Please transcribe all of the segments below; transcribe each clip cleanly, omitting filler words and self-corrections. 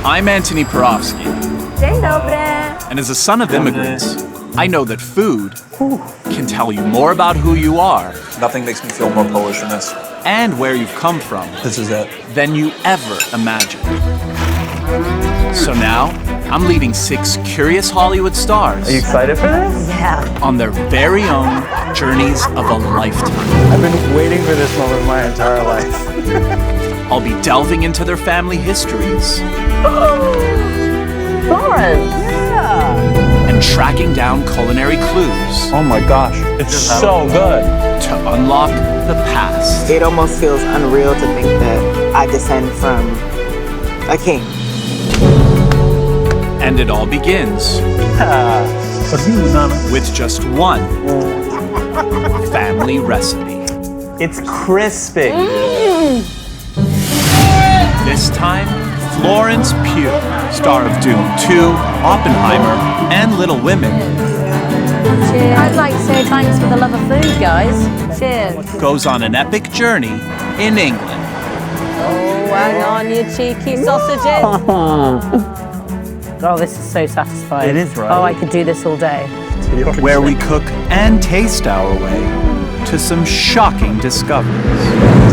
I'm Antoni Porowski. Dzień dobry. And as a son of immigrants, I know that food can tell you more about who you are Nothing makes me feel more Polish than this. and where you've come from This is it. than you ever imagined. So now, I'm leading 6 curious Hollywood stars Are you excited for this? Yeah. on their very own journeys of a lifetime. I've been waiting for this moment my entire life. I'll be delving into their family histories Florence. and tracking down culinary clues Oh my gosh, it's so good. to unlock the past. It almost feels unreal to think that I descend from a king. And it all begins with just one family recipe. It's crispy. This time, Florence Pugh, star of Doom 2, Oppenheimer, and Little Women, I'd like to say thanks for the love of food, guys. Cheers. goes on an epic journey in England. Oh, hang on, you cheeky sausages. Oh, this is so satisfying. It is, right? Oh, I could do this all day. Where we cook and taste our way to some shocking discoveries.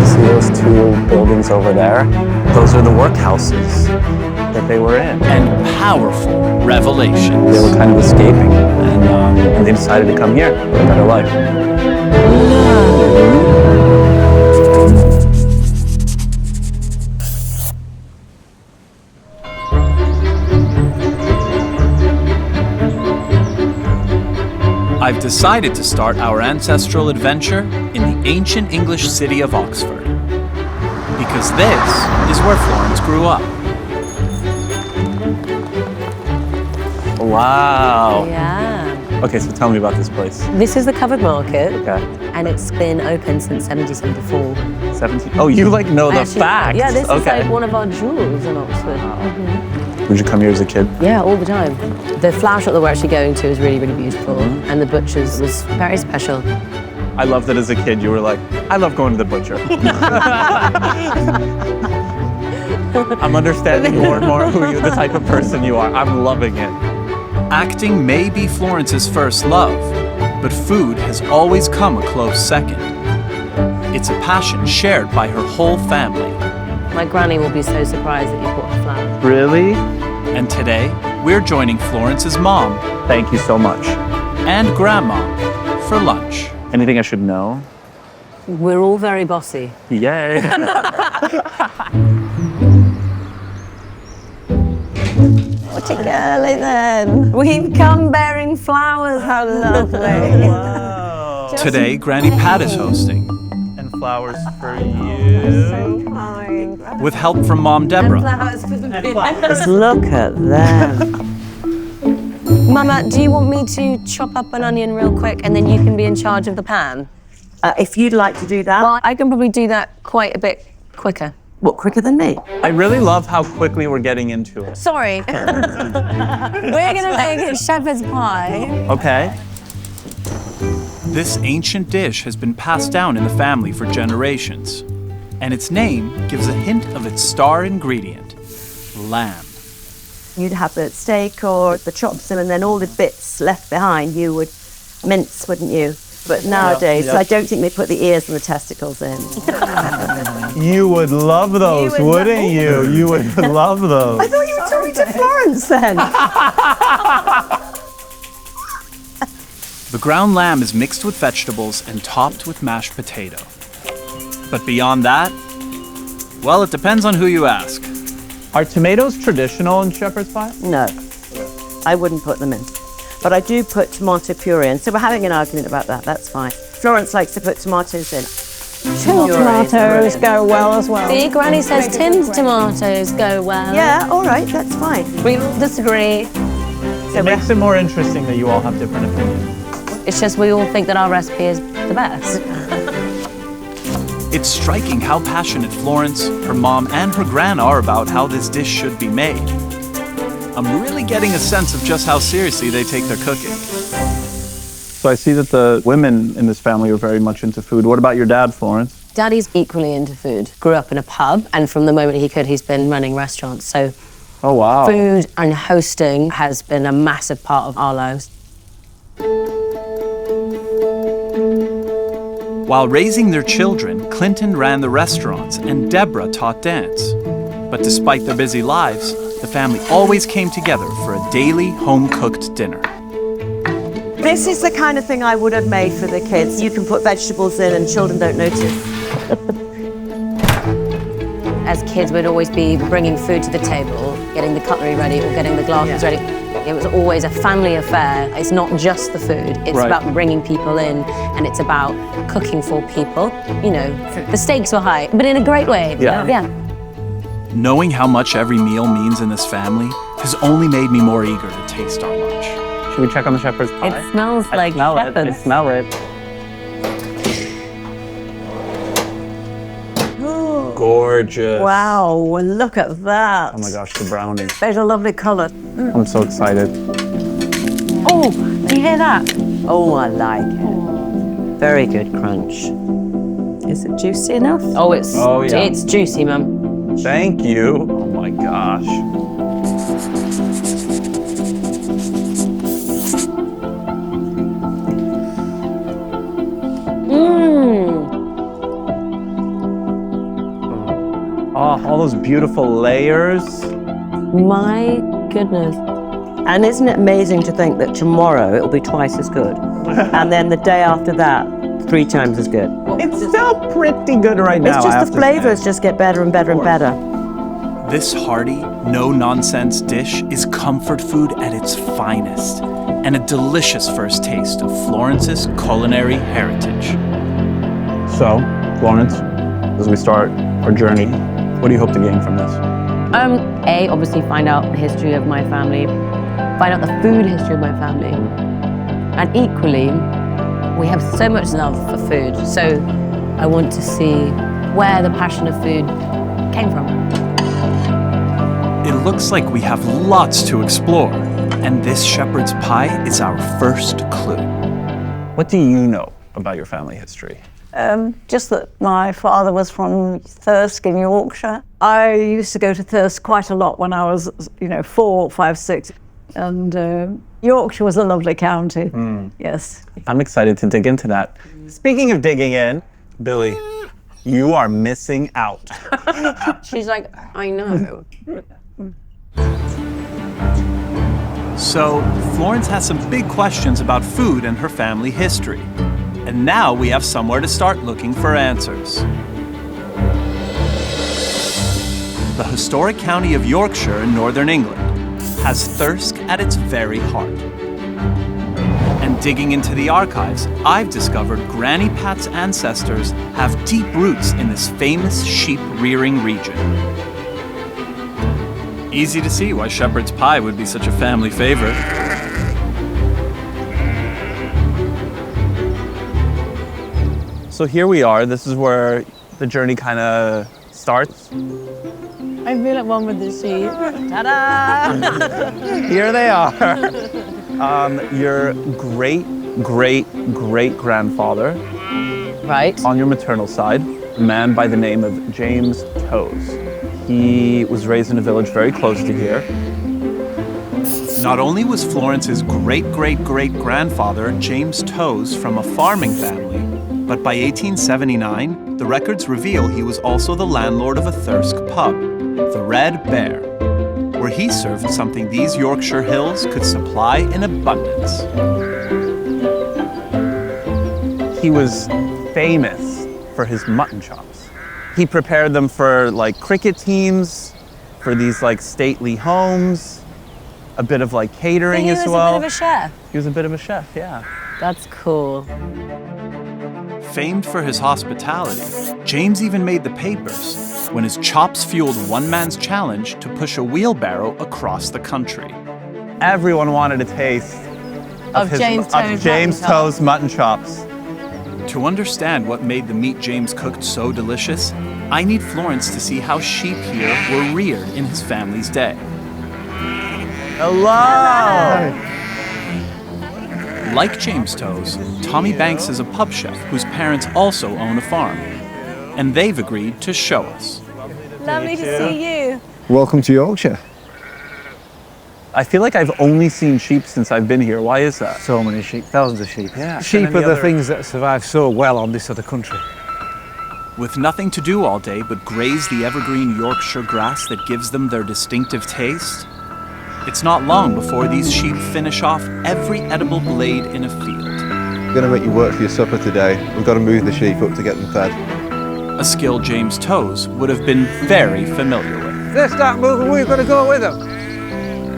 See those 2 buildings over there? Those are the workhouses that they were in. And powerful They revelations. were kind of escaping, and they decided to come here for a better life. I've decided to start our ancestral adventure in the ancient English city of Oxford. Because this is where Florence grew up. Wow. Yeah. Okay, so tell me about this place. This is the covered market, Okay. and it's been open since 1774. 17. Oh, you like know the Actually, facts. Yeah, this is okay. like one of our jewels in Oxford. Would you come here as a kid? Yeah, all the time. The flower shop that we're actually going to is really, really beautiful, and the butcher's was very special. I love that as a kid you were like, I love going to the butcher. I'm understanding more and more who you, the type of person you are. I'm loving it. Acting may be Florence's first love, but food has always come a close second. It's a passion shared by her whole family. My granny will be so surprised that you bought the flower. Really? And today, we're joining Florence's mom Thank you so much. and grandma for lunch. Anything I should know? We're all very bossy. Yay. What a girly then. We've come bearing flowers, how lovely. Wow. Today, Granny Pat is hosting, And flowers for you. with help from Mom Deborah. Flowers for the Just look at them. Mama, do you want me to chop up an onion real quick and then you can be in charge of the pan? If you'd like to do that, Well, I can probably do that quite a bit quicker. what, quicker than me? I really love how quickly we're getting into it. Sorry. We're gonna make it shepherd's pie. Okay. This ancient dish has been passed down in the family for generations, and its name gives a hint of its star ingredient, lamb. You'd have the steak or the chops and then all the bits left behind you would mince, wouldn't you? But nowadays, yeah. I don't think they put the ears and the testicles in. You would love those, You would wouldn't you? You would love those. I thought you were talking to Florence then. The ground lamb is mixed with vegetables and topped with mashed potato. But beyond that, well, it depends on who you ask. Are tomatoes traditional in shepherd's pie? No, I wouldn't put them in. But I do put tomato puree in. So we're having an argument about that. That's fine. Florence likes to put tomatoes in. Tinned tomatoes go well as well. See, Granny says tinned tomatoes go well. Yeah, all right, that's fine. We all disagree. So It makes it more interesting that you all have different opinions. It's just we all think that our recipe is the best. It's striking how passionate Florence, her mom, and her gran are about how this dish should be made. I'm really getting a sense of just how seriously they take their cooking. So I see that the women in this family are very much into food. What about your dad, Florence? Daddy's equally into food. Grew up in a pub, and from the moment he could, he's been running restaurants. So Oh, wow. Food and hosting has been a massive part of our lives. While raising their children, Clinton ran the restaurants and Deborah taught dance. But despite their busy lives, the family always came together for a daily home-cooked dinner. This is the kind of thing I would have made for the kids. You can put vegetables in and children don't notice. As kids, we'd always be bringing food to the table, getting the cutlery ready or getting the glasses ready. It was always a family affair. It's not just the food, it's Right. about bringing people in, and it's about cooking for people. You know, the stakes were high, but in a great way. Yeah. Knowing how much every meal means in this family has only made me more eager to taste our lunch. Should we check on the shepherd's pie? It smells I like smell shepherds. it. I smell it. Gorgeous. Wow, look at that. Oh my gosh, the brownie. There's a lovely colour. I'm so excited. Oh, do you hear that? Oh, I like it. Very good crunch. Is it juicy enough? Oh, it's Oh, yeah. it's juicy, Mum. Thank you. Oh my gosh. Oh, all those beautiful layers. My goodness. And isn't it amazing to think that tomorrow it'll be twice as good? And then the day after that, 3 times as good. It's still pretty good right now. It's I have just the to say. flavors just get better and better and better. This hearty, no-nonsense dish is comfort food at its finest, and a delicious first taste of Florence's culinary heritage. So, Florence, as we start our journey, what do you hope to gain from this? A, obviously find out the history of my family, find out the food history of my family. And equally, we have so much love for food, so I want to see where the passion of food came from. It looks like we have lots to explore, and this shepherd's pie is our first clue. What do you know about your family history? Just that my father was from Thirsk in Yorkshire. I used to go to Thirsk quite a lot when I was, 4, 5, 6. And Yorkshire was a lovely county, yes. I'm excited to dig into that. Speaking of digging in, Billy, you are missing out. She's like, I know. So, Florence has some big questions about food and her family history. And now we have somewhere to start looking for answers. The historic county of Yorkshire in northern England has Thirsk at its very heart. And digging into the archives, I've discovered Granny Pat's ancestors have deep roots in this famous sheep-rearing region. Easy to see why shepherd's pie would be such a family favorite. So here we are. This is where the journey kind of starts. I feel like one with the sheep. Ta-da! Here they are. Your great-great-great-grandfather Right. on your maternal side, a man by the name of James Toes. He was raised in a village very close to here. Not only was Florence's great-great-great-grandfather James Toes from a farming family, but by 1879, the records reveal he was also the landlord of a Thirsk pub, the Red Bear, where he served something these Yorkshire hills could supply in abundance. He was famous for his mutton chops. He prepared them for cricket teams, for these stately homes, a bit of catering as well. He was a bit of a chef. He was a bit of a chef, yeah. That's cool. Famed for his hospitality, James even made the papers when his chops fueled one man's challenge to push a wheelbarrow across the country. Everyone wanted a taste Of James Toes mutton chops. To understand what made the meat James cooked so delicious, I need Florence to see how sheep here were reared in his family's day. Hello! Like James Toes, Tommy Banks is a pub chef whose parents also own a farm, and they've agreed to show us. Lovely to see you. Welcome to Yorkshire. I feel like I've only seen sheep since I've been here. Why is that? So many sheep, thousands of sheep. Yeah. Sheep And are any the other- things that survive so well on this sort of country. With nothing to do all day but graze the evergreen Yorkshire grass that gives them their distinctive taste, it's not long before these sheep finish off every edible blade in a field. We're going to make you work for your supper today. We've got to move the sheep up to get them fed. A skill James Toes would have been very familiar with. If they start moving, we've got to go with them.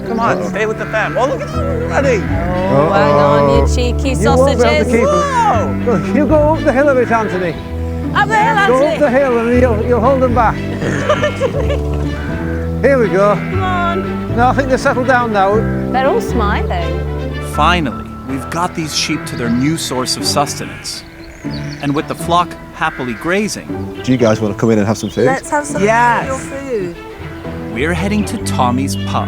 Come on, stay with the fam. Oh, look at them already. Oh, hang on, you cheeky You won't be able to sausages. keep them. Look, you go up the hill a bit, Anthony. Up there, Go up the Anthony. hill and you'll hold them back. Here we go. Come on. No, I think they're settled down now. They're all smiling. Finally, we've got these sheep to their new source of sustenance. And with the flock happily grazing, Do you guys want to come in and have some food? Let's have some real food. we're heading to Tommy's pub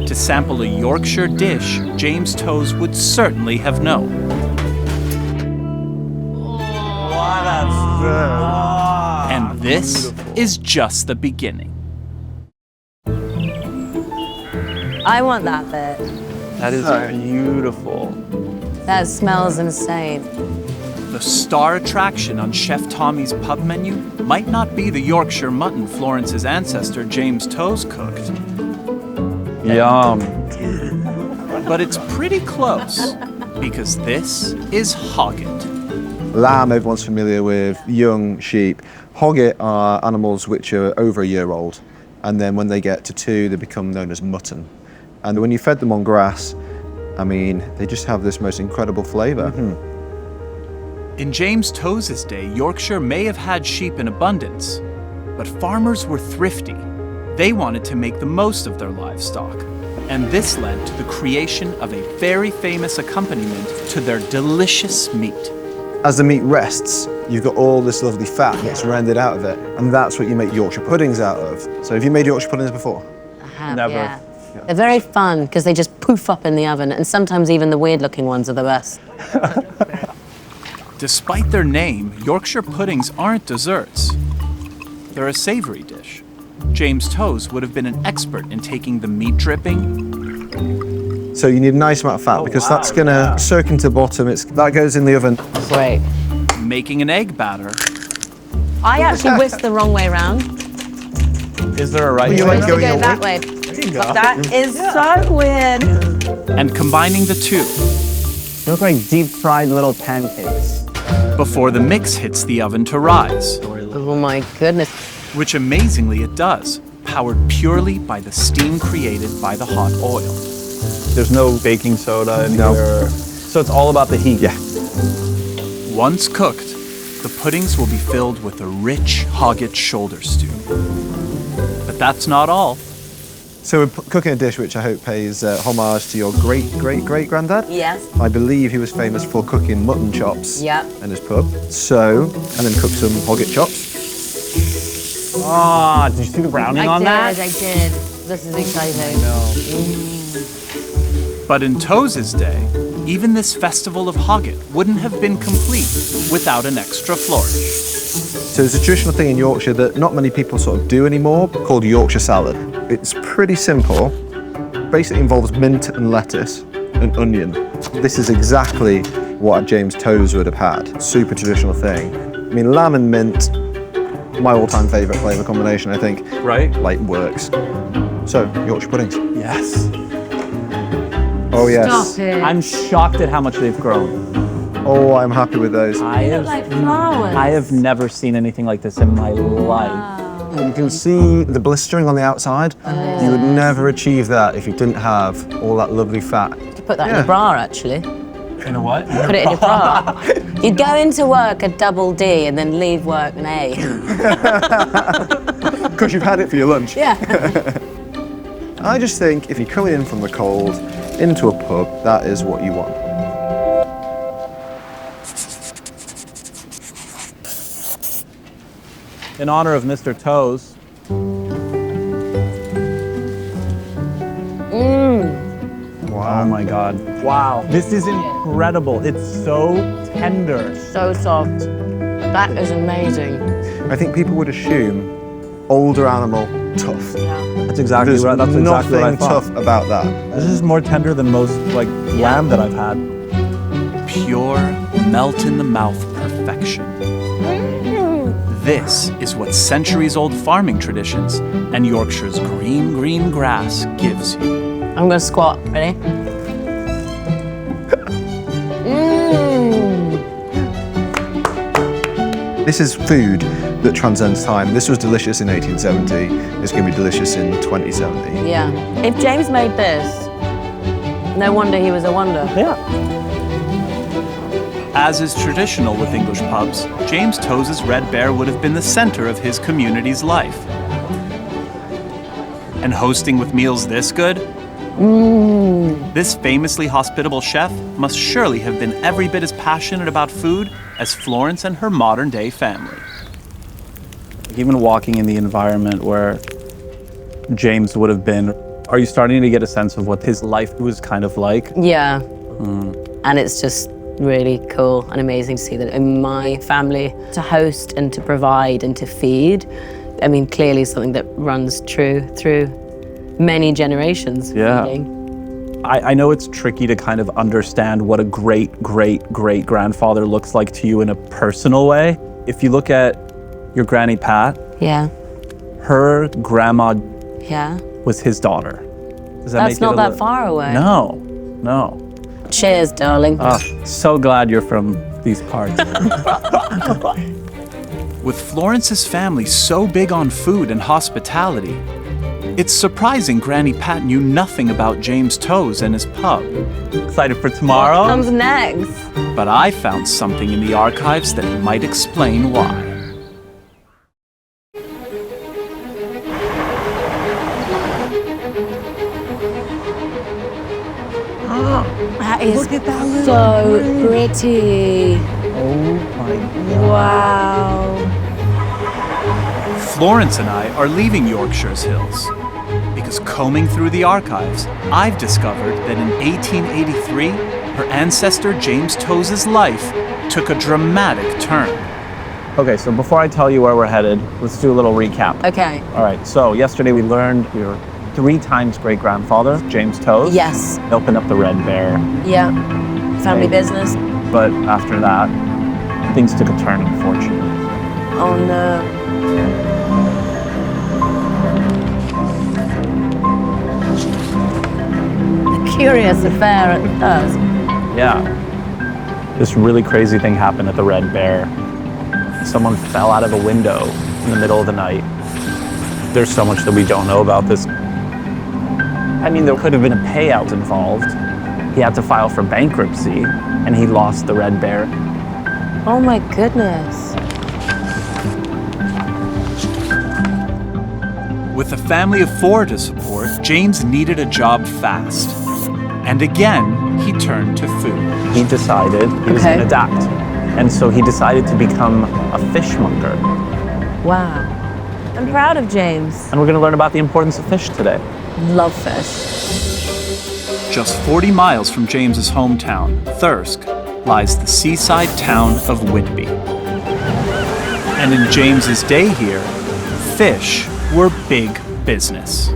to sample a Yorkshire dish James Toes would certainly have known. And this is just the beginning. I want that bit. That is beautiful. That smells insane. The star attraction on Chef Tommy's pub menu might not be the Yorkshire mutton Florence's ancestor James Toes cooked, Yum. but it's pretty close because this is hogget. Lamb, everyone's familiar with, young sheep. Hogget are animals which are over a year old. And then when they get to 2, they become known as mutton. And when you fed them on grass, I mean, they just have this most incredible flavor. In James Toes' day, Yorkshire may have had sheep in abundance, but farmers were thrifty. They wanted to make the most of their livestock. And this led to the creation of a very famous accompaniment to their delicious meat. As the meat rests, you've got all this lovely fat that's rendered out of it. And that's what you make Yorkshire puddings out of. So have you made Yorkshire puddings before? I have, Never. yeah. They're very fun because they just poof up in the oven, and sometimes even the weird-looking ones are the best. Despite their name, Yorkshire puddings aren't desserts. They're a savory dish. James Toes would have been an expert in taking the meat dripping, So you need a nice amount of fat because that's going to soak into the bottom. That goes in the oven. Great. making an egg batter, I actually whisked the wrong way round. Is there a right You way? like Go going that away? way. But that is so weird. and combining the two They look like deep-fried little pancakes. before the mix hits the oven to rise, Oh my goodness. which amazingly it does, powered purely by the steam created by the hot oil. There's no baking soda in No. here. So it's all about the heat. Yeah. Once cooked, the puddings will be filled with a rich hogget shoulder stew. But that's not all. So we're cooking a dish which I hope pays homage to your great-great-great-granddad. Yes. I believe he was famous for cooking mutton chops Yep. in his pub. So, and then cook some hogget chops. Ah, did you see the browning on that? I did. This is exciting. But in Toes' day, even this festival of hogget wouldn't have been complete without an extra flourish. So there's a traditional thing in Yorkshire that not many people sort of do anymore called Yorkshire salad. It's pretty simple. Basically involves mint and lettuce and onion. This is exactly what James Toes would have had. Super traditional thing. I mean, lamb and mint, my all-time favorite flavor combination, I think. Right? Like, works. So, Yorkshire puddings. Yes. Oh, yes. Stop it. I'm shocked at how much they've grown. Oh, I'm happy with those. I have, like flowers. I have never seen anything like this in my life. You can see the blistering on the outside. You would never achieve that if you didn't have all that lovely fat. You could put that in Yeah. your bra, actually. You know what? Put it in your bra. You'd go into work a double D and then leave work an A. Because you've had it for your lunch. Yeah. I just think if you're coming in from the cold into a pub, that is what you want. In honor of Mr. Toes. Oh my God. Wow. This is incredible. It's so tender. So soft. That is amazing. I think people would assume older animal, tough. That's exactly There's right. That's exactly what I nothing thought. tough about that. This is more tender than most like lamb that I've had. Pure, melt-in-the-mouth perfection. This is what centuries-old farming traditions and Yorkshire's green, green grass gives you. I'm gonna squat. Ready? This is food that transcends time. This was delicious in 1870. It's going to be delicious in 2070. Yeah. If James made this, no wonder he was a wonder. Yeah. As is traditional with English pubs, James Toes' Red Bear would have been the center of his community's life. And hosting with meals this good? This famously hospitable chef must surely have been every bit as passionate about food as Florence and her modern-day family. Even walking in the environment where James would have been, are you starting to get a sense of what his life was kind of like? Yeah. And it's just really cool and amazing to see that in my family, to host and to provide and to feed, I mean, clearly something that runs true through many generations. Yeah. Feeding. I know it's tricky to kind of understand what a great-great-great-grandfather looks like to you in a personal way. If you look at your Granny Pat, Yeah. her grandma Yeah. was his daughter. Does that That's make it not a that li- far away. No, no. Cheers, darling. So glad you're from these parts. With Florence's family so big on food and hospitality, it's surprising Granny Pat knew nothing about James Toes and his pub. Excited for tomorrow? What comes next? But I found something in the archives that might explain why. That is so pretty. Oh my God. Wow. Florence and I are leaving Yorkshire's hills because combing through the archives, I've discovered that in 1883, her ancestor James Toes' life took a dramatic turn. Okay, so before I tell you where we're headed, let's do a little recap. Okay. All right, so yesterday we learned your 3 times great-grandfather, James Toes, Yes. opened up the Red Bear. Yeah. Family Okay. business. But after that, things took a turn, unfortunately. Oh no. A curious affair at first. Yeah. This really crazy thing happened at the Red Bear. Someone fell out of a window in the middle of the night. There's so much that we don't know about this. I mean, there could have been a payout involved. He had to file for bankruptcy, and he lost the Red Bear. Oh my goodness. With a family of 4 to support, James needed a job fast. And again, he turned to food. He decided he was Okay. going to adapt. And so he decided to become a fishmonger. Wow. I'm proud of James. And we're going to learn about the importance of fish today. Love fish. Just 40 miles from James's hometown, Thirsk, lies the seaside town of Whitby. And in James's day here, fish were big business.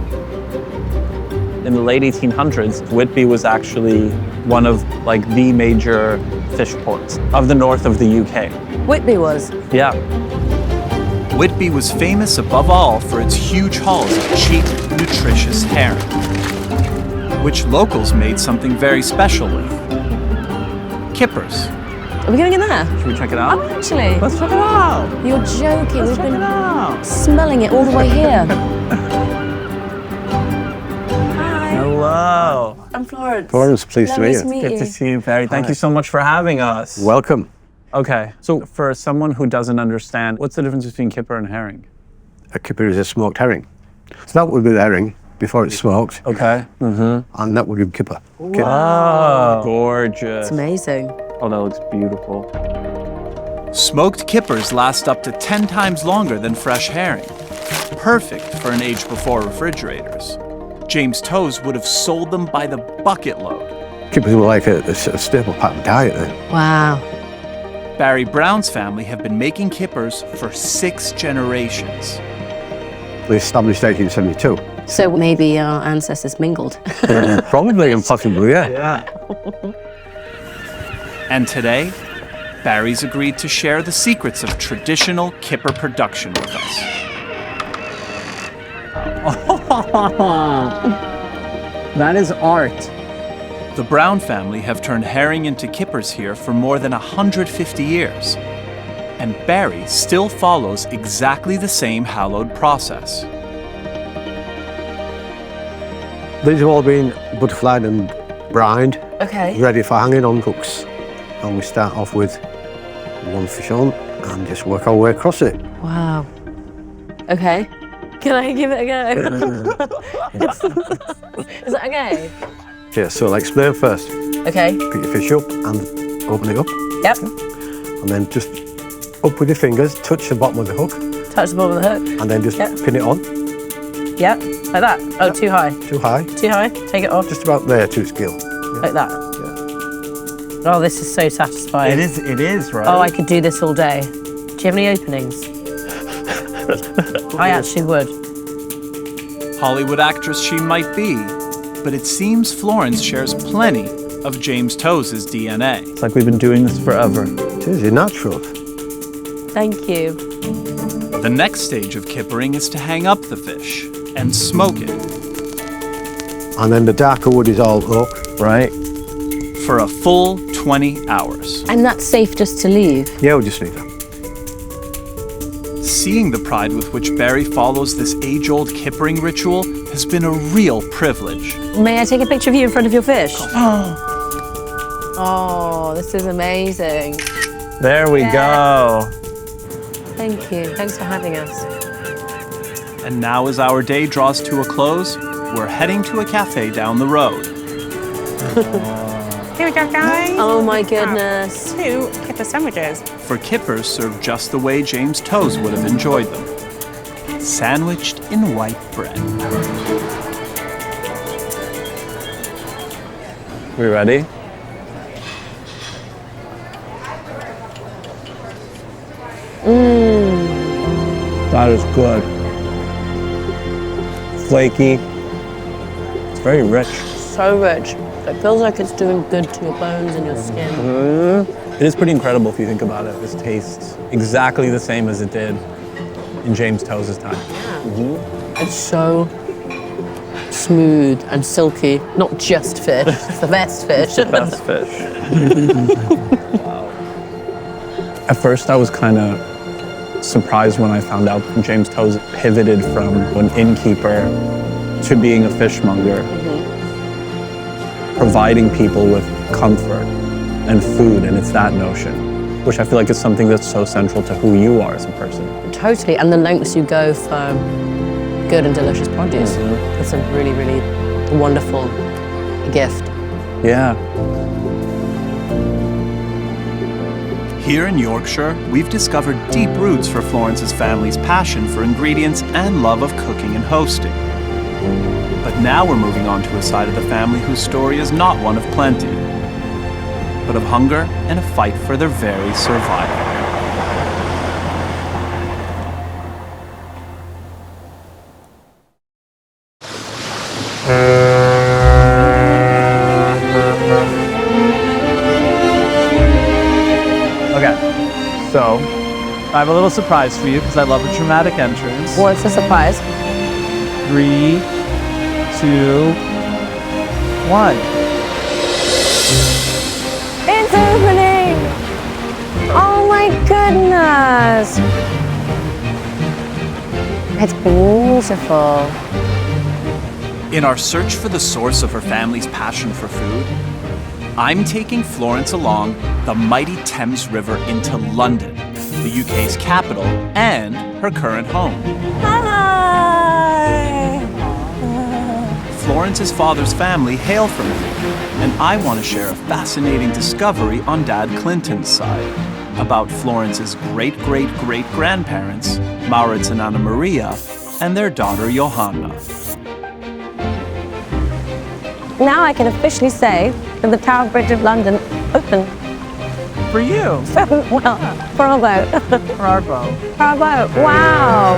In the late 1800s, Whitby was actually one of like the major fish ports of the north of the UK. Whitby was. Yeah. Whitby was famous above all for its huge hauls of cheap, nutritious herring, which locals made something very special with. Kippers. Are we going in there? Should we check it Oh, out? actually. Let's check it out. You're joking. Let's We've check been it out. smelling it all the way here. Hi. Hello. I'm Florence. Florence, pleased to meet Nice you. meet Good you. to see you, Barry. Thank you so much for having us. Welcome. Okay, so for someone who doesn't understand, what's the difference between kipper and herring? A kipper is a smoked herring. So that would be the herring before it's smoked, Okay. and that would be kipper. Oh, gorgeous. It's amazing. Oh, that looks beautiful. Smoked kippers last up to 10 times longer than fresh herring. Perfect for an age before refrigerators. James Toes would have sold them by the bucket load. Kippers were like a sort of staple part of diet then. Wow. Barry Brown's family have been making kippers for 6 generations. We established 1872. So maybe our ancestors mingled. Probably and possibly, yeah. And today, Barry's agreed to share the secrets of traditional kipper production with us. That is art. The Brown family have turned herring into kippers here for more than 150 years. And Barry still follows exactly the same hallowed process. These have all been butterflied and brined, Okay. ready for hanging on hooks. And we start off with one fish on and just work our way across it. Wow. Okay. Can I give it a go? Is that okay? Yeah, so I'll explain first. Okay. Pick your fish up and open it up. Yep. And then just up with your fingers, touch the bottom of the hook, Touch the bottom of the hook. and then just Yep. pin it on. Yep. Like that. Oh, too high. Too high. Too high. Take it off. Just about there to skill. Like that. Oh, this is so satisfying. It is, right? Oh, I could do this all day. Do you have any openings? I actually would. Hollywood actress she might be, but it seems Florence shares plenty of James Toes' DNA. It's like we've been doing this forever. It is, you're natural. Thank you. The next stage of kippering is to hang up the fish and smoke it And then the darker wood is all oak. Right? for a full 20 hours. And that's safe just to leave? Yeah, we'll just leave that. Seeing the pride with which Barry follows this age-old kippering ritual has been a real privilege. May I take a picture of you in front of your fish? Oh, this is amazing. There we go. Thank you. Thanks for having us. And now as our day draws to a close, we're heading to a cafe down the road. Here we go, guys. Oh my goodness. 2 kipper sandwiches. For kippers served just the way James Toes would have enjoyed them. Sandwiched in white bread. We ready? That is good. Flaky. It's very rich. So rich. It feels like it's doing good to your bones and your skin. It is pretty incredible if you think about it. This tastes exactly the same as it did in James Toes' time. It's so smooth and silky. Not just fish. It's the best fish. Best fish. At first, I was kind of surprised when I found out James Toes pivoted from an innkeeper to being a fishmonger, providing people with comfort and food, and it's that notion, which I feel like is something that's so central to who you are as a person. Totally, and the lengths you go for good and delicious produce. It's a really, really wonderful gift. Yeah. Here in Yorkshire, we've discovered deep roots for Florence's family's passion for ingredients and love of cooking and hosting. But now we're moving on to a side of the family whose story is not one of plenty, but of hunger and a fight for their very survival. Okay, so I have a little surprise for you because I love a dramatic entrance. What's the surprise? 3, 2, 1. It's opening! Oh my goodness! It's beautiful. In our search for the source of her family's passion for food, I'm taking Florence along the mighty Thames River into London, the UK's capital and her current home. Hi! Florence's father's family hail from here, and I want to share a fascinating discovery on Dad Clinton's side about Florence's great-great-great-grandparents, Maurits and Anna Maria, and their daughter Johanna. Now I can officially say that the Tower Bridge of London opened. For you. Well, bravo. Bravo. Bravo. Wow.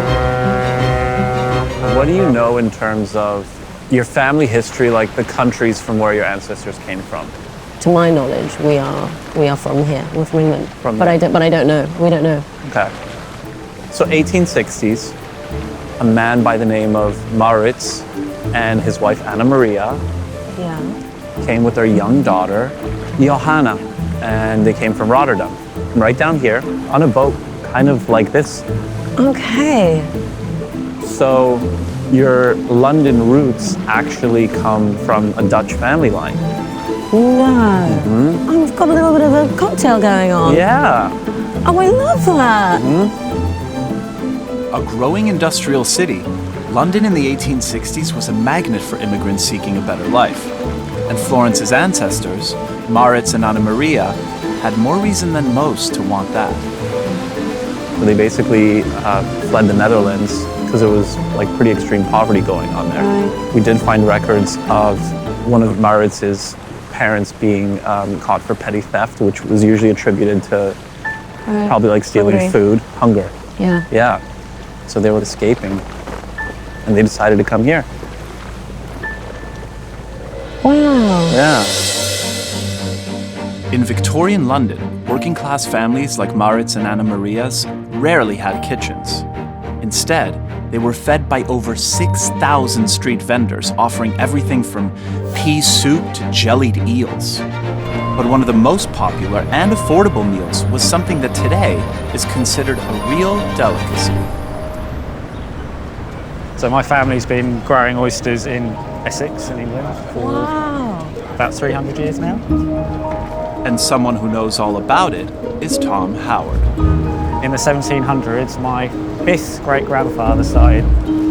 What do you know in terms of your family history, like the countries from where your ancestors came from? To my knowledge, we are from here. We're from England. But I don't know. We don't know. Okay. So 1860s, a man by the name of Maurits and his wife Anna Maria came with their young daughter, Johanna, and they came from Rotterdam, right down here on a boat, kind of like this. Okay. So your London roots actually come from a Dutch family line. No. Oh, we've got a little bit of a cocktail going on. Yeah. Oh, I love that. A growing industrial city, London in the 1860s was a magnet for immigrants seeking a better life. And Florence's ancestors, Maurits and Anna Maria, had more reason than most to want that. They basically fled the Netherlands because there was like pretty extreme poverty going on there. Right. We did find records of one of Maurits's parents being caught for petty theft, which was usually attributed to probably like stealing food, hunger. Yeah. Yeah. So they were escaping and they decided to come here. Wow. Yeah. In Victorian London, working-class families like Maurits and Anna Maria's rarely had kitchens. Instead, they were fed by over 6,000 street vendors offering everything from pea soup to jellied eels. But one of the most popular and affordable meals was something that today is considered a real delicacy. So my family's been growing oysters in Essex in England for about 300 years now. And someone who knows all about it is Tom Howard. In the 1700s, my fifth great-grandfather started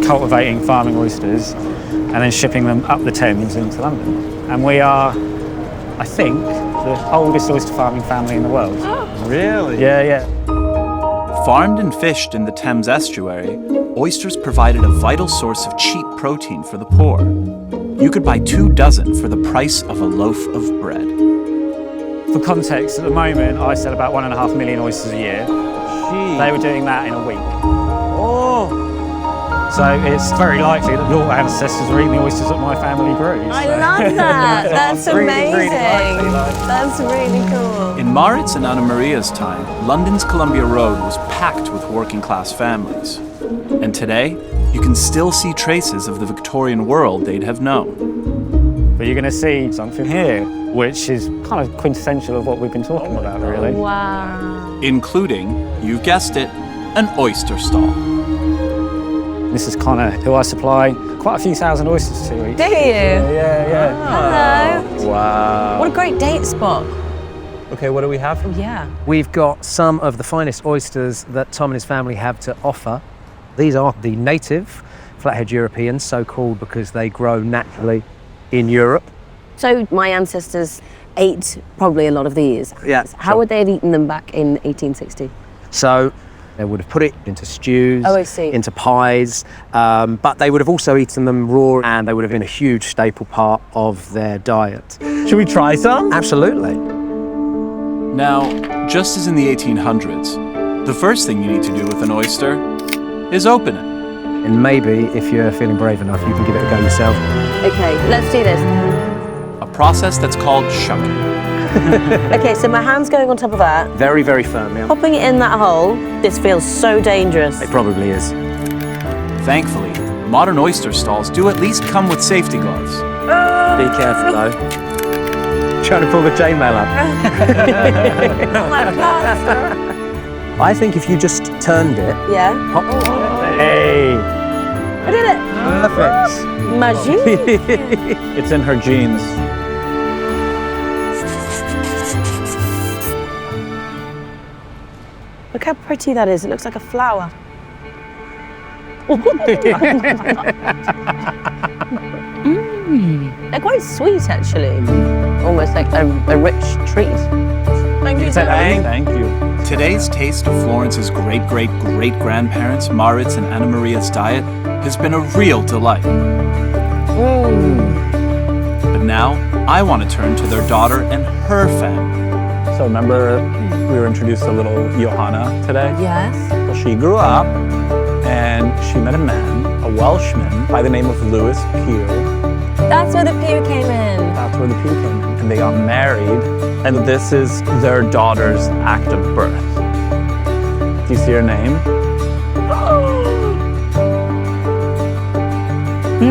cultivating farming oysters and then shipping them up the Thames into London. And we are, I think, the oldest oyster farming family in the world. Really? Yeah, yeah. Farmed and fished in the Thames estuary, oysters provided a vital source of cheap protein for the poor. You could buy 2 dozen for the price of a loaf of bread. For context, at the moment, I sell about 1.5 million oysters a year. They were doing that in a week. Oh! So it's very likely that your ancestors were eating the oysters that my family grew. I love that. That's amazing. Really likely, That's really cool. In Maurits and Anna Maria's time, London's Columbia Road was packed with working-class families. And today, you can still see traces of the Victorian world they'd have known. But you're going to see something here, which is kind of quintessential of what we've been talking about, really. Wow. Including, you've guessed it, an oyster stall. This is Connor, who I supply quite a few thousand oysters to each. Do you? Yeah. Hello. Wow. What a great date spot. Okay, what do we have? Yeah. We've got some of the finest oysters that Tom and his family have to offer. These are the native flathead Europeans, so called because they grow naturally in Europe. So my ancestors ate probably a lot of these. Yeah, How sure. would they have eaten them back in 1860? So they would have put it into stews, Oh, I see. into pies, but they would have also eaten them raw, and they would have been a huge staple part of their diet. Should we try some? Absolutely. Now, just as in the 1800s, the first thing you need to do with an oyster is open it. And maybe, if you're feeling brave enough, you can give it a go yourself. Okay, let's do this. A process that's called shucking. Okay, so my hand's going on top of that. Very, very firm, yeah. Popping it in that hole, this feels so dangerous. It probably is. Thankfully, modern oyster stalls do at least come with safety gloves. Be careful, though. Trying to pull the chainmail up. Oh my God. I think if you just turned it, Yeah. hop, Hey! I did it. perfect. Magic. It's in her genes. Look how pretty that is. It looks like a flower. They're quite sweet, actually. Almost like a rich treat. Thank you so much. Thank you. Today's taste of Florence's great-great-great-grandparents, Maurits and Anna Maria's diet, has been a real delight. But now, I want to turn to their daughter and her family. So remember we were introduced to little Johanna today? Yes. Well, she grew up and she met a man, a a Welshman by the name of Florence Pugh. That's where the Pugh came in. That's where the Pugh came in. And they got married, and this is their daughter's act of birth. Do you see her name?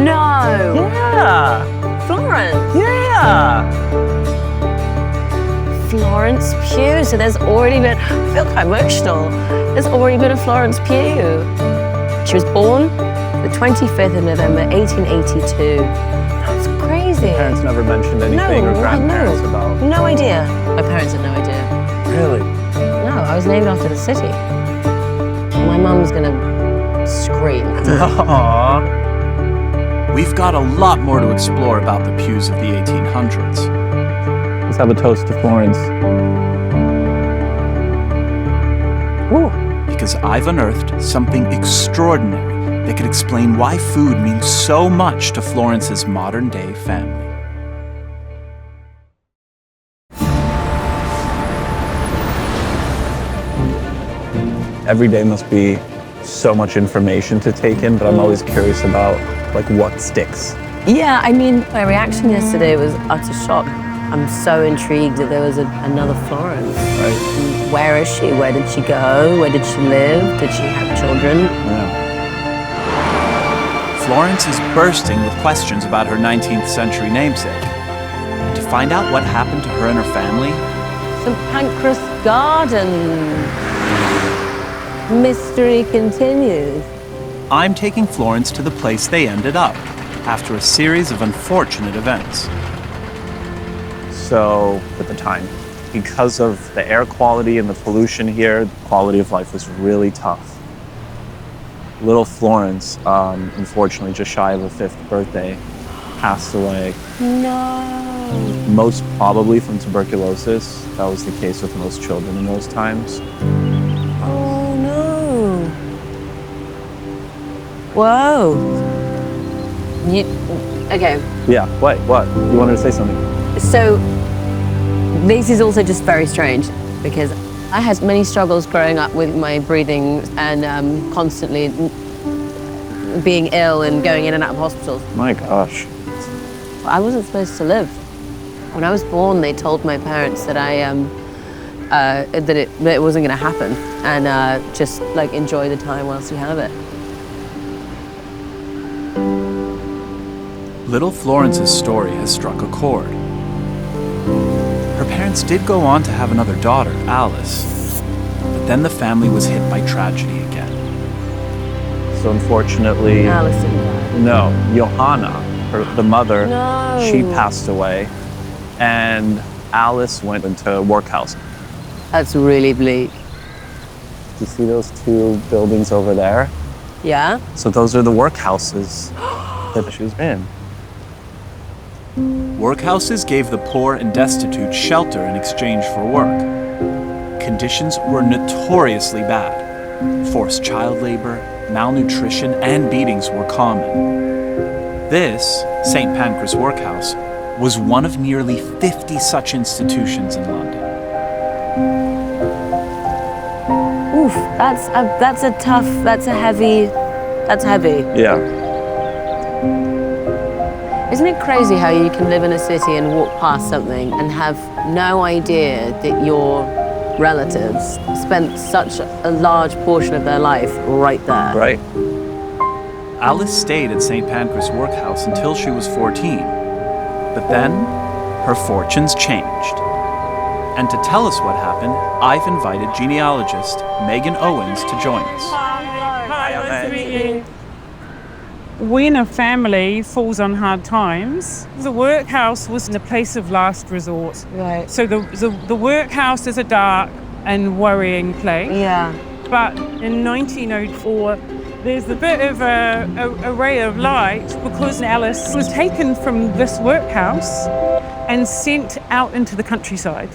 No! Yeah! Florence! Yeah! Florence Pugh. So there's already been, I feel quite emotional. There's already been a Florence Pugh. She was born the 25th of November, 1882. That's crazy. Parents never mentioned anything, or grandparents about. No idea. My parents had no idea. Really? No, I was named after the city. My mum's gonna scream. Aww. We've got a lot more to explore about the Pughs of the 1800s. Let's have a toast to Florence. Woo. Because I've unearthed something extraordinary that could explain why food means so much to Florence's modern-day family. Every day must be so much information to take in, but I'm always curious about like what sticks. Yeah, I mean, my reaction yesterday was utter shock. I'm so intrigued that there was another Florence. Right. Where is she? Where did she go? Where did she live? Did she have children? Yeah. Florence is bursting with questions about her 19th century namesake. And to find out what happened to her and her family, St. Pancras Garden. Mystery continues. I'm taking Florence to the place they ended up after a series of unfortunate events. So at the time, because of the air quality and the pollution here, the quality of life was really tough. Little Florence, unfortunately, just shy of her 5th birthday, passed away. No. Most probably from tuberculosis. That was the case with most children in those times. Oh no. Whoa. Okay. Yeah, what? You wanted to say something? So, this is also just very strange because I had many struggles growing up with my breathing and constantly being ill and going in and out of hospitals. My gosh. I wasn't supposed to live. When I was born, they told my parents that that it wasn't going to happen and just like enjoy the time whilst you have it. little Florence's story has struck a chord. Her parents did go on to have another daughter, Alice, but then the family was hit by tragedy again. So unfortunately, Alice didn't die. No, Johanna, the mother, No. she passed away, and Alice went into a workhouse. That's really bleak. You see those two buildings over there? Yeah? So those are the workhouses that she was in. Workhouses gave the poor and destitute shelter in exchange for work. Conditions were notoriously bad. Forced child labor, malnutrition, and beatings were common. This, St. Pancras Workhouse, was one of nearly 50 such institutions in London. Oof, that's heavy. Yeah. Isn't it crazy how you can live in a city and walk past something and have no idea that your relatives spent such a large portion of their life right there? Right. Alice stayed at St. Pancras Workhouse until she was 14. But then, her fortunes changed. And to tell us what happened, I've invited genealogist Megan Owens to join us. Hi, nice to meet you. When a family falls on hard times, the workhouse was a place of last resort. Right. So the workhouse is a dark and worrying place. Yeah. But in 1904, there's a bit of a ray of light because Alice was taken from this workhouse and sent out into the countryside.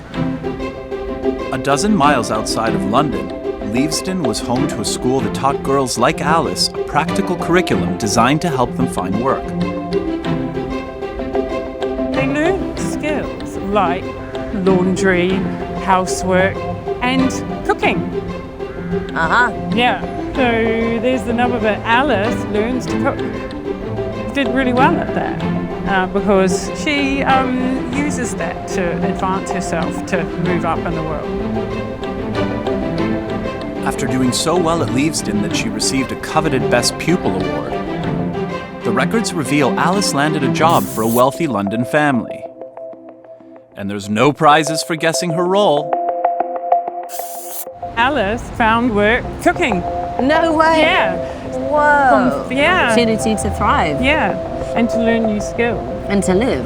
A dozen miles outside of London, Leavesden was home to a school that taught girls like Alice a practical curriculum designed to help them find work. They learned skills like laundry, housework, and cooking. Uh-huh. Yeah. So there's another bit. Alice learns to cook. Did really well at that because she uses that to advance herself, to move up in the world. After doing so well at Leavesden that she received a coveted Best Pupil Award, the records reveal Alice landed a job for a wealthy London family. And there's no prizes for guessing her role. Alice found work cooking. No way. Yeah. Whoa. Yeah. Opportunity to thrive. Yeah. And to learn new skills. And to live.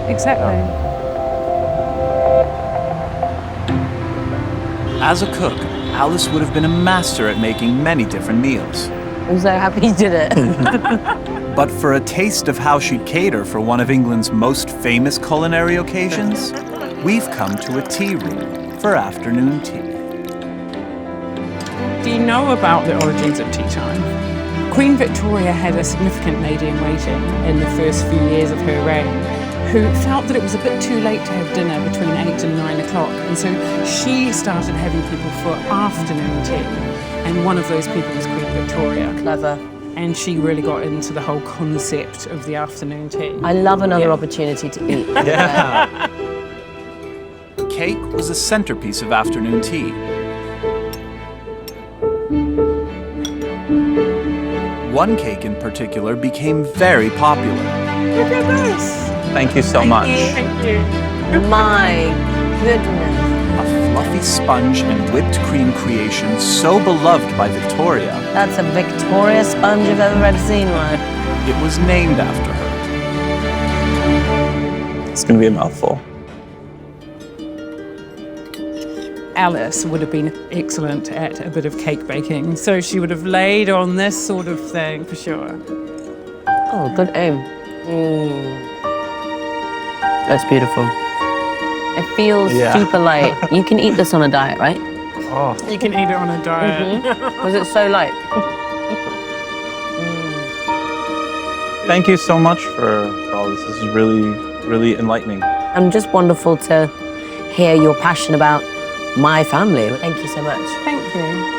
Exactly. As a cook, Alice would have been a master at making many different meals. I'm so happy you did it. But for a taste of how she'd cater for one of England's most famous culinary occasions, we've come to a tea room for afternoon tea. Do you know about the origins of tea time? Queen Victoria had a significant lady-in-waiting in the first few years of her reign who felt that it was a bit too late to have dinner between 8 and 9 o'clock, and so she started having people for afternoon tea. And one of those people was Queen Victoria. Clever. And she really got into the whole concept of the afternoon tea. I love another opportunity to eat. Yeah. Cake was a centerpiece of afternoon tea. One cake in particular became very popular. Look at this. Thank you so much. Thank you. My goodness. A fluffy sponge and whipped cream creation so beloved by Victoria. That's a Victoria sponge if I've ever seen one. It was named after her. It's going to be a mouthful. Alice would have been excellent at a bit of cake baking, so she would have laid on this sort of thing for sure. Oh, good aim. That's beautiful. It feels super light. You can eat this on a diet, right? Oh. You can eat it on a diet. Was it so light? Thank you so much for all this. This is really, really enlightening. I'm just wonderful to hear your passion about my family. Thank you so much. Thank you.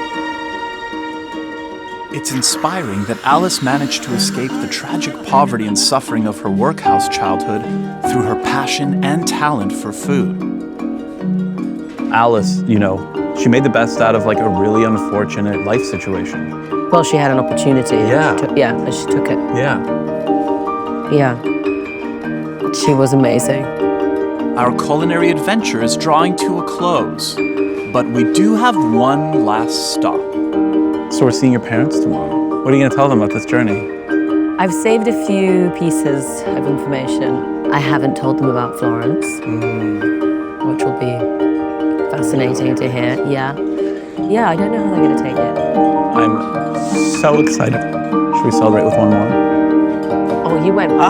It's inspiring that Alice managed to escape the tragic poverty and suffering of her workhouse childhood through her passion and talent for food. Alice, you know, she made the best out of like a really unfortunate life situation. Well, she had an opportunity. Yeah. And she took it. Yeah. Yeah. She was amazing. Our culinary adventure is drawing to a close, but we do have one last stop. So we're seeing your parents tomorrow. What are you going to tell them about this journey? I've saved a few pieces of information. I haven't told them about Florence, which will be fascinating to hear. Yeah. Yeah, I don't know how they're going to take it. I'm so excited. Should we celebrate with one more? Oh, you went. I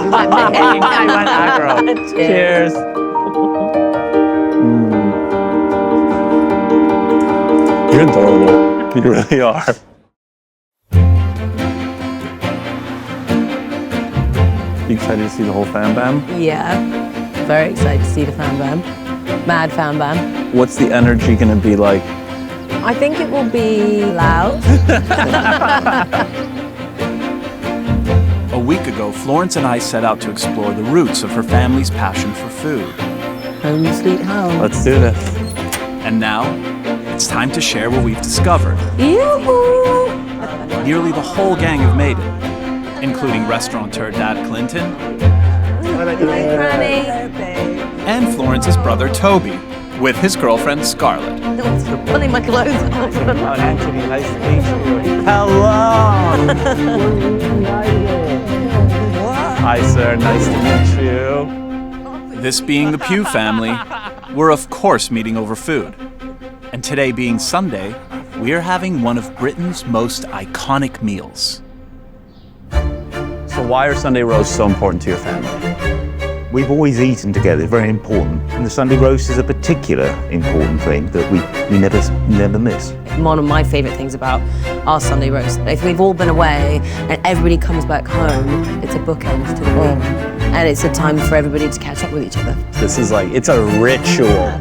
went aggro. Cheers. You're adorable. You really are. You excited to see the whole fam bam? Yeah. Very excited to see the fam bam. Mad fam bam. What's the energy going to be like? I think it will be loud. A week ago, Florence and I set out to explore the roots of her family's passion for food. Home sweet home. Let's do this. And now, it's time to share what we've discovered. Yoo-hoo! Nearly the whole gang have made it, including restaurateur Dad Clinton and Florence's brother Toby, with his girlfriend Scarlett. Pulling my clothes off. Antoni, nice to meet you. Hello! Hi, sir. Nice to meet you. This being the Pugh family, we're of course meeting over food. And today being Sunday, we are having one of Britain's most iconic meals. So why are Sunday roasts so important to your family? We've always eaten together, very important. And the Sunday roast is a particular important thing that we never miss. One of my favourite things about our Sunday roast, if we've all been away and everybody comes back home, it's a bookend to the week. And it's a time for everybody to catch up with each other. This is like, it's a ritual.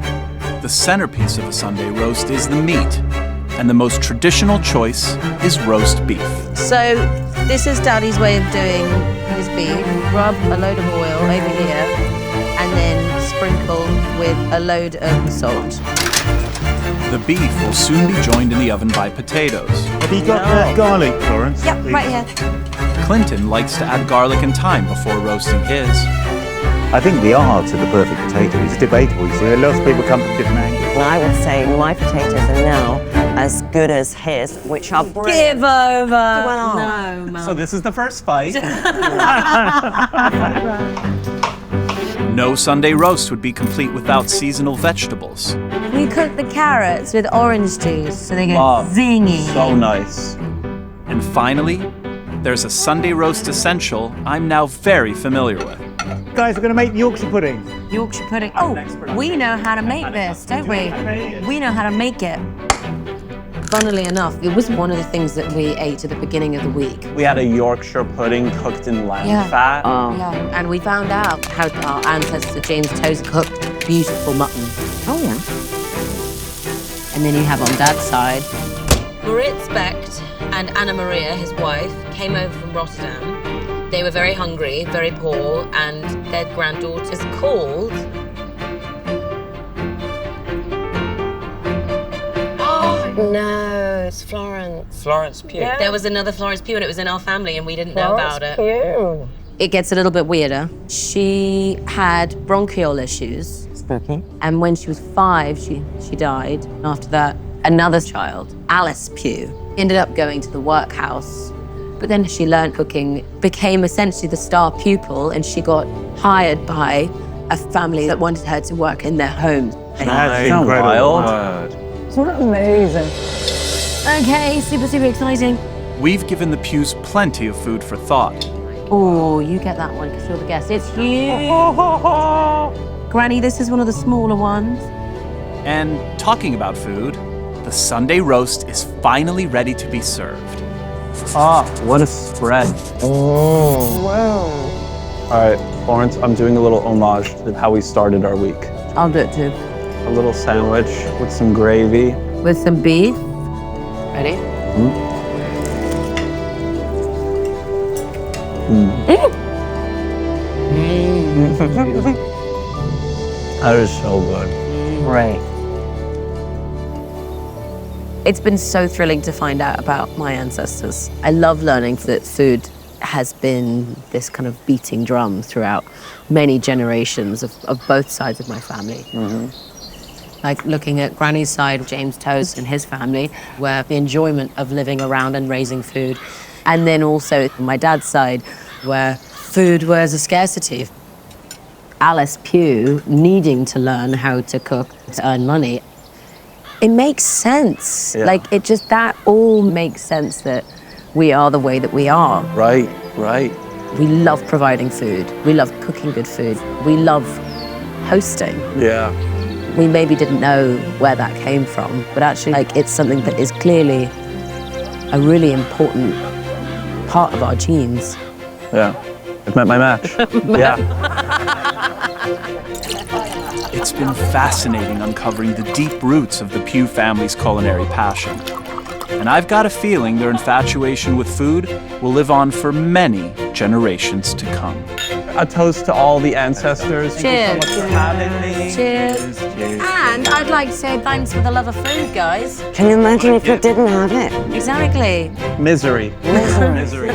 The centerpiece of a Sunday roast is the meat. and the most traditional choice is roast beef. So this is Daddy's way of doing his beef. Rub a load of oil over here and then sprinkle with a load of salt. The beef will soon be joined in the oven by potatoes. Have you got garlic, Florence? Yep, right here. Clinton likes to add garlic and thyme before roasting his. I think the art of the perfect potato is debatable. You see, lots of people come from different angles. Well, I would say my potatoes are now as good as his, which are brilliant. Give over. Well, No, Mum. So this is the first fight. No Sunday roast would be complete without seasonal vegetables. We cook the carrots with orange juice so they get Mom, zingy. So nice. And finally, there's a Sunday roast essential I'm now very familiar with. Guys, we're going to make Yorkshire pudding. Yorkshire pudding. Oh, we know how to make this, don't we? We know how to make it. Funnily enough, it was one of the things that we ate at the beginning of the week. We had a Yorkshire pudding cooked in lamb fat. Yeah, and we found out how our ancestor James Toes cooked beautiful mutton. Oh, yeah. And then you have on Dad's side, Marit Specht and Anna Maria, his wife, came over from Rotterdam. They were very hungry, very poor, and their granddaughter is called... No, it's Florence. Florence Pugh. Yeah. There was another Florence Pugh and it was in our family and we didn't know about it. Pugh. It gets a little bit weirder. She had bronchial issues. Spooky. And when she was 5, she died. After that, another child, Alice Pugh, ended up going to the workhouse. But then she learned cooking, became essentially the star pupil, and she got hired by a family that wanted her to work in their home. That's incredible. Isn't that amazing? Okay, super, super exciting. We've given the Pughs plenty of food for thought. Oh, you get that one because you're the guest. It's huge. Granny, this is one of the smaller ones. And talking about food, the Sunday roast is finally ready to be served. Ah, what a spread. Oh. Wow. All right, Florence, I'm doing a little homage to how we started our week. I'll do it too. A little sandwich with some gravy. With some beef. Ready? That is so good. Right. It's been so thrilling to find out about my ancestors. I love learning that food has been this kind of beating drum throughout many generations of both sides of my family. Like looking at Granny's side, James Toes and his family, where the enjoyment of living around and raising food. And then also my dad's side, where food was a scarcity. Alice Pugh needing to learn how to cook to earn money. It makes sense. Yeah. Like it just, that all makes sense that we are the way that we are. Right, right. We love providing food. We love cooking good food. We love hosting. Yeah. We maybe didn't know where that came from, but actually like it's something that is clearly a really important part of our genes. Yeah. I've met my match. Yeah. It's been fascinating uncovering the deep roots of the Pugh family's culinary passion. And I've got a feeling their infatuation with food will live on for many generations to come. A toast to all the ancestors. Cheers. Thank you so much for having me. Cheers. And I'd like to say thanks for the love of food, guys. Can you imagine if you didn't have it? Exactly. Misery. Misery. Misery.